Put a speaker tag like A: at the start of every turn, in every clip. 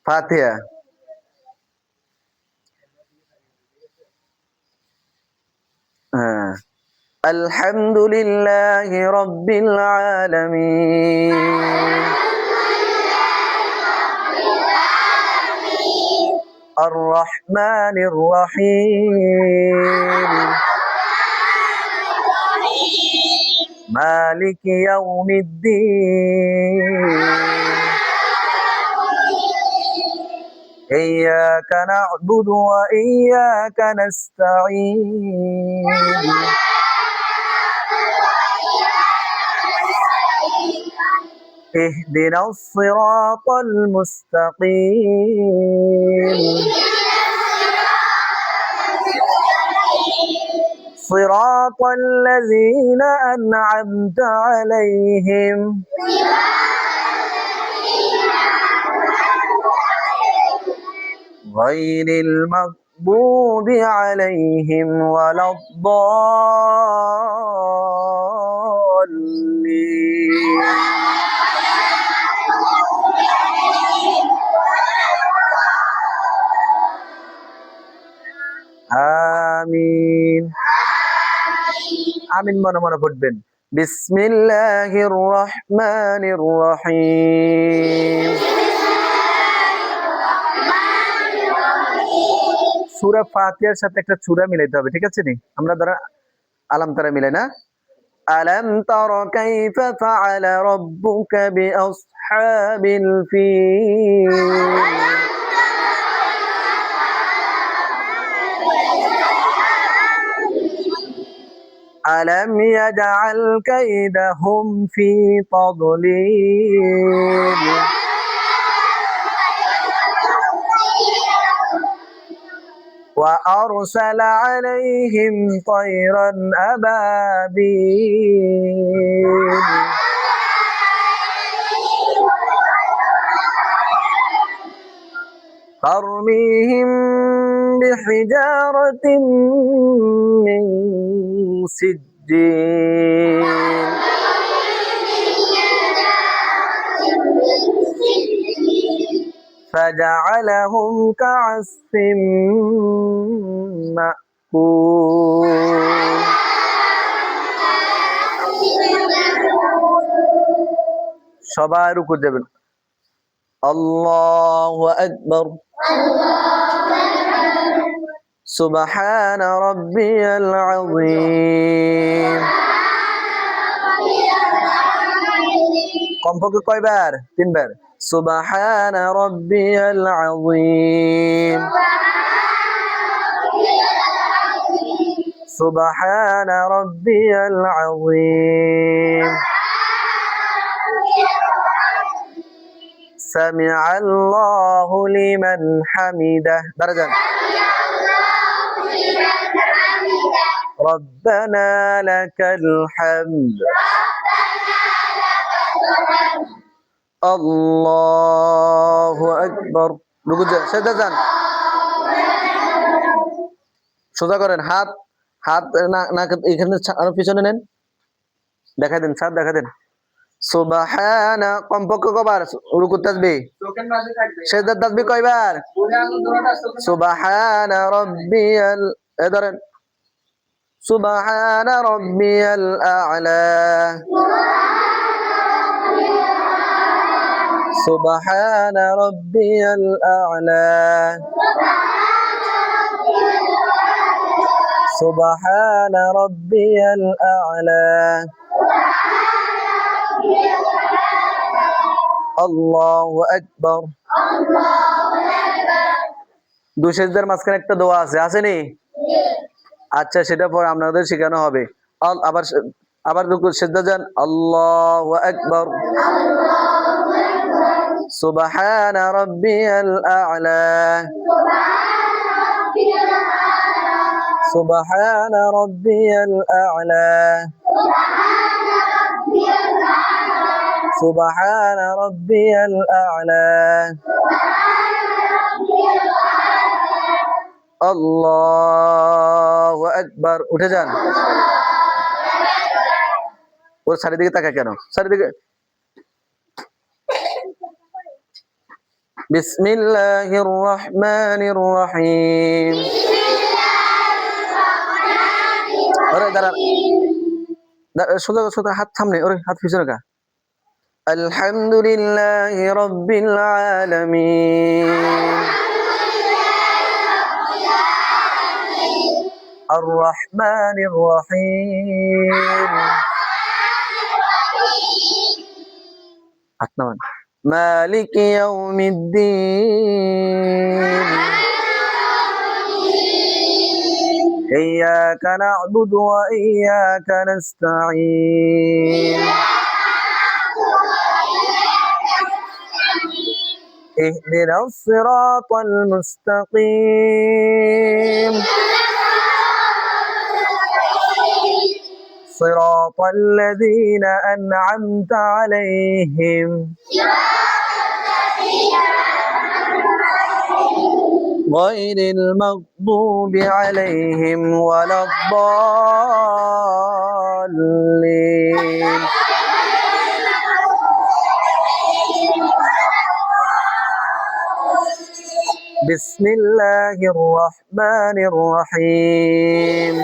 A: ফাতিহা। হ্যাঁ, আলহামদুলিল্লাহি রাব্বিল আলামিন আর রহমানির রহিম মালিকি ইয়াউমিদ্দিন إياك نعبد وإياك نستعين اهدنا الصراط المستقيم صراط الذين أنعمت عليهم غير المغضوب عليهم ولا الضالين آمين আমিন মনে মনে পড়বেন। বিসমিল্লাহির রহমানির রহিম। সূরা ফাতিহার সাথে একটা সূরা মিলাইতে হবে, ঠিক আছে নি? আমরা ধরা আলাম তারা মিলাই না, আলাম তারা কাইফা ফাআলা রাব্বুকা বিআসহাবিল ফিল ألم يجعل كيدهم في تضليل وأرسل عليهم طيرا أبابيل ترميهم بحجارة من سجيل فجعلهم كعصف مأكول সবাই রুকু যাবেন। আল্লাহু আকবার سبحان ربي العظيم কমপক্ষে কয়বার? 3 বার। سبحان ربي العظيم سبحان ربي العظيم سمع الله لمن حمده درجة ربنا لك الحمد الله أكبر রুকু সেজদা যান, সোজা করেন, হাত হাত না এখানে আরো পিছনে নেন, দেখা দেন, সাত দেখা দেন। সুবহানা কমপক্ষে কয়বার রুকু তাসবিহ? সেজদা তাসবিহ কয়বার? সুবহানা রাব্বিয়াল ধরেন সুবহানা রাব্বিয়াল আ'লা সুবহানা রাব্বিয়াল আ'লা সুবহানা রাব্বিয়াল আ'লা আল্লাহু আকবার। দুই সেজদার মাঝখানে একটা দোয়া আছে, আসেনি? আচ্ছা, সেটা পর আপনাদের শেখানো হবে। আবার আবার রুকু সেজদা যান। আল্লাহু আকবার সুবহানা রাব্বিয়াল আ'লা সুবহানা রাব্বিয়াল আ'লা সুবহানা রাব্বিয়াল আ'লা আল্লাহু আকবার। উঠে যান। ওর চারিদিকে তাকা কেন? চারিদিকে বিসমিল্লাহির রহমানির রহিম। আরে দাঁড়া, সোজা সোজা হাত সামনে, ওরে হাত পিছনে রাখা। আলহামদুলিল্লাহি রাব্বিল আলামিন আর রহমানির রহিম। হাত নামান। মালিকি ইয়াউমিদ্দিন إياك نعبد وإياك نستعين اهدنا الصراط المستقيم صراط الذين أنعمت عليهم غير المغضوب عليهم ولا الضالين بسم الله الرحمن الرحيم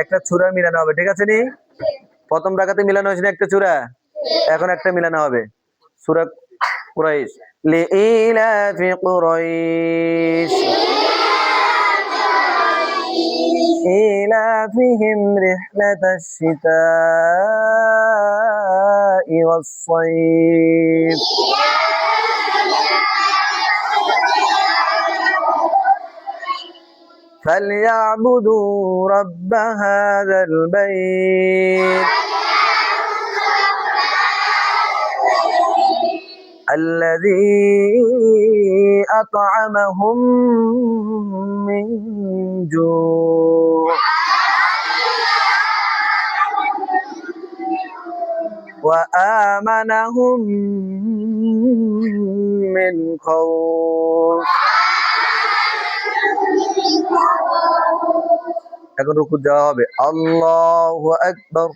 A: একটা সূরা মিলানো হবে, ঠিক আছে নি? প্রথম রাকাতে মিলানো হয়েছে একটা সূরা, এখন একটা মিলানো হবে। সূরা কুরাইশ, লিইলাফি কুরাইশ إيلافهم رحلة الشتاء والصيف فليعبدوا رب هذا البيت الذي أطعمهم من جوع وآمنهم من خوف। এখন রুকু দেওয়া হবে। আল্লাহু আকবার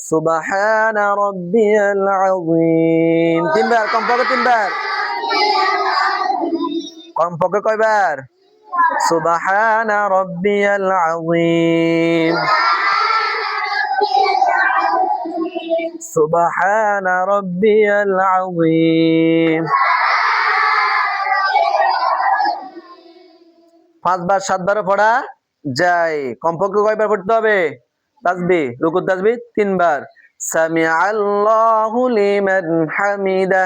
A: সুবহানা রাব্বিয়াল আযীম। তিনবার, কমপক্ষে তিনবার। কমপক্ষে কয়বার? সুবহানা রাব্বিয়াল আযীম সুবহানা রাব্বিয়াল আযীম। 5 বার 7 বারও পড়া যায়। কমপক্ষে কয়বার পড়তে হবে? তাসবিহ, রুকুর তাসবিহ 3 বার। সামিআল্লাহু লিমান হামিদা।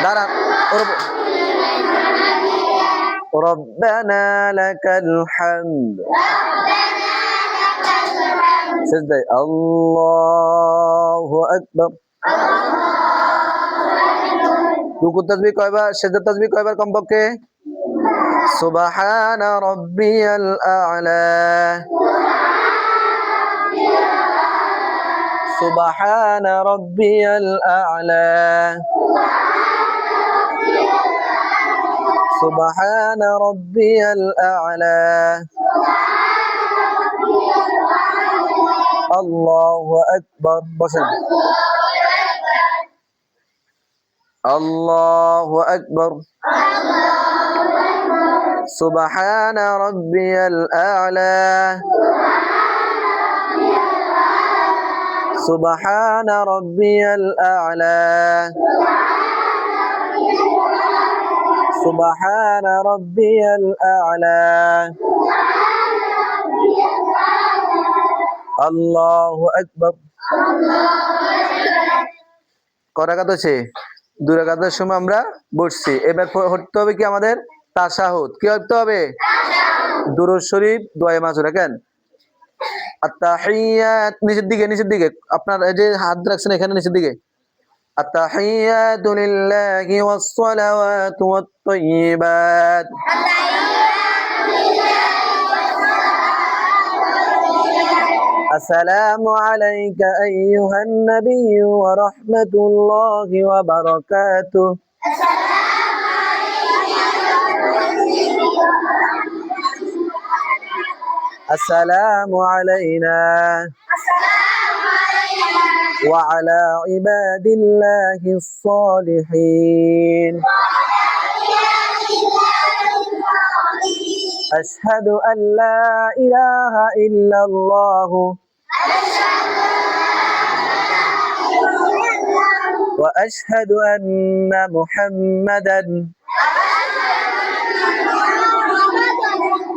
A: দাঁড়ান, রব্বানা লাকাল হামদ। সিজদায় আল্লাহু আকবার। রুকুর তাসবিহ কয়বার? সিজদার তাসবিহ কয়বার কমপক্ষে? সুবহানা রাব্বিয়াল আ'লা সুবহানা রাব্বিয়াল আ'লা সুবহানা রাব্বিয়াল আ'লা। আল্লাহু আকবার। বসেন। আল্লাহু আকবার সুবহানা রাব্বিয়াল আ'লা সুবহানা রাব্বিয়াল আ'লা সুবহানা রাব্বিয়াল আ'লা। আল্লাহু আকবার। কয় রাকাত হয়েছে? 2 রাকাতের সময় আমরা বসছি। এবার পড়তে হবে কি আমাদের? তাশাহুদ। কি পড়তে হবে? দুরূদ শরীফ, দোয়া মাসুরা। কেন? আত-তাহিয়াত নিচের দিকে, নিচের দিকে। আপনার এই যে হাত রাখছেন এখানে নিচের দিকে। আত-তাহিয়াতু লিল্লাহি ওয়াস-সালাওয়াতু ওয়াত-তাইয়্যিবাত। আসসালামু আলাইকা আইয়ুহান নাবিয়্যু ওয়া রাহমাতুল্লাহি ওয়া বারাকাতুহু। আসসালামু আলাইনা وعلى عباد الله الصالحين أشهد أن لا إله إلا الله وأشهد أن محمدا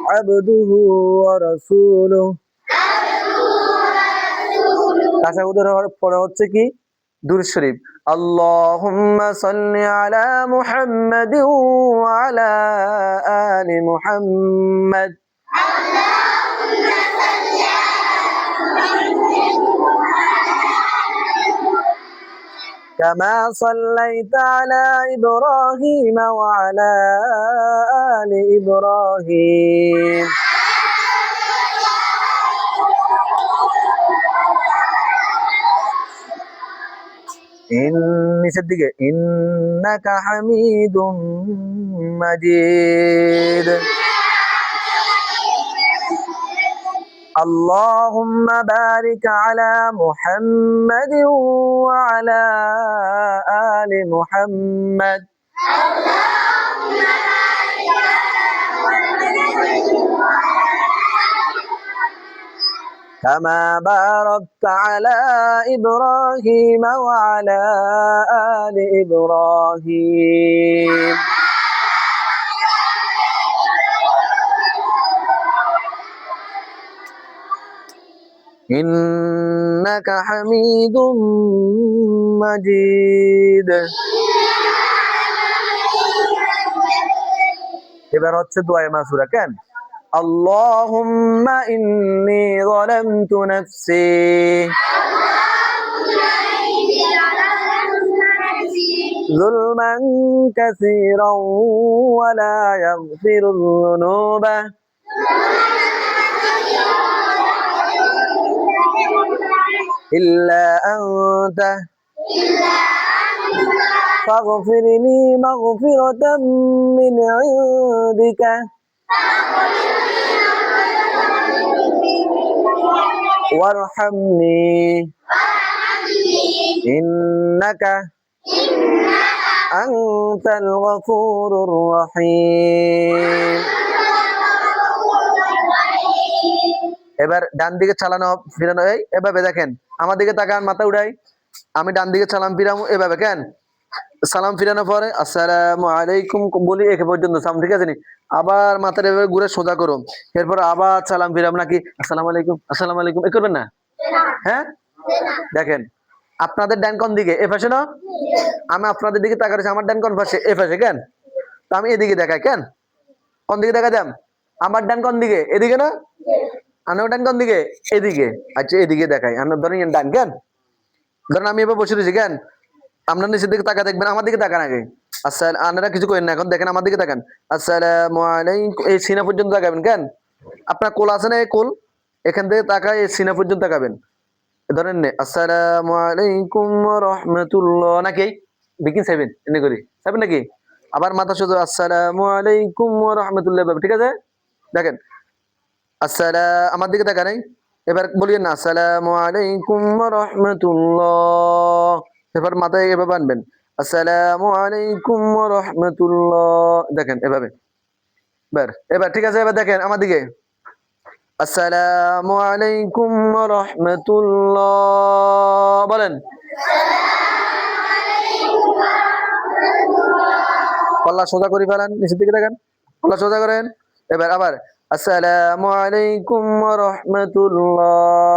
A: عبده ورسوله তাশাহুদের পরে হচ্ছে কি দুরূদ শরীফ আল্লাহুম্মা সাল্লি আলা মুহাম্মাদিন ওয়া আলা আলি মুহাম্মাদ كما صليت على إبراهيم وعلى آل إبراهيم নিচের দিকে ইন্নাকা হামিদুম মাজিদ اللهم بارك على محمد وعلى آل محمد كما باركت على إبراهيم وعلى آل إبراهيم إنك حميد مجيد এবার হচ্ছে দোয়া মাসুরা কেন اللهم إني ظلمت نفسي ظلما كثيرا ولا يغفر الذنوب إلا أنت فاغفر لي مغفرة من عندك وارحمني إنك أنت الغفور الرحيم এবার ডান দিকে চালানো ফিরানো এই এভাবে দেখেন আমার দিকে তাকান মাথা উঠাই আমি ডান দিকে সালাম ফিরামু এভাবে কেন সালাম ফিরানোর পরে আসসালামু আলাইকুম বলি একে পর্যন্ত সালাম ঠিক আছে নি আবার মাথাটা এভাবে ঘুরে সোজা করুন এরপর আবার সালাম ফিরাম নাকি আসসালামু আলাইকুম এ করবেন না হ্যাঁ দেখেন আপনাদের ডান কোন দিকে এ পাশে না আমি আপনাদের দিকে তাকাচ্ছি আমার ডান কোন পাশে এ পাশে কেন তো আমি এদিকে দেখাই কেন কোন দিকে দেখা যাম আমার ডান কোন দিকে এদিকে না আমার ডান কোন দিকে এদিকে আচ্ছা এদিকে দেখাই আমরা ধরেন ডান কেন ধরেন আমি এবার বসে রয়েছি কেন আপনার নিচের দিকে তাকা দেখবেন আমার দিকে তাকান আগে আচ্ছা আপনারা কিছু করেন না এখন দেখেন আমার দিকে তাকান আসসালামু আলাইকুম এই সিনা পর্যন্ত তাকাবেন কেন আপনার কোল আছে না এই কোল এখান থেকে তাকায় এই সিনা পর্যন্ত তাকাবেন ধরেন নে আসসালামু আলাইকুম ওয়া রাহমাতুল্লাহ নাকি বিকিন সেভেন এনে করি সেভেন নাকি আবার মাথা সোজা আসসালামু আলাইকুম ওয়া রাহমাতুল্লাহ ঠিক আছে দেখেন আমার দিকে তাকান এবার বলিয়েন না আসসালামু আলাইকুম ওয়া রাহমাতুল্লাহ এবার মাথায় এভাবে আনবেন আসসালামু আলাইকুম ওয়া রাহমাতুল্লাহ দেখেন এভাবে এবার ঠিক আছে এবার দেখেন আমার দিকে আসসালামু আলাইকুম ওয়া রাহমাতুল্লাহ বলেন পাল্লা সোজা করে ফেলেন নিচের দিকে দেখেন পাল্লা সোজা করেন এবার আবার আসসালামু আলাইকুম ওয়া রাহমাতুল্লাহ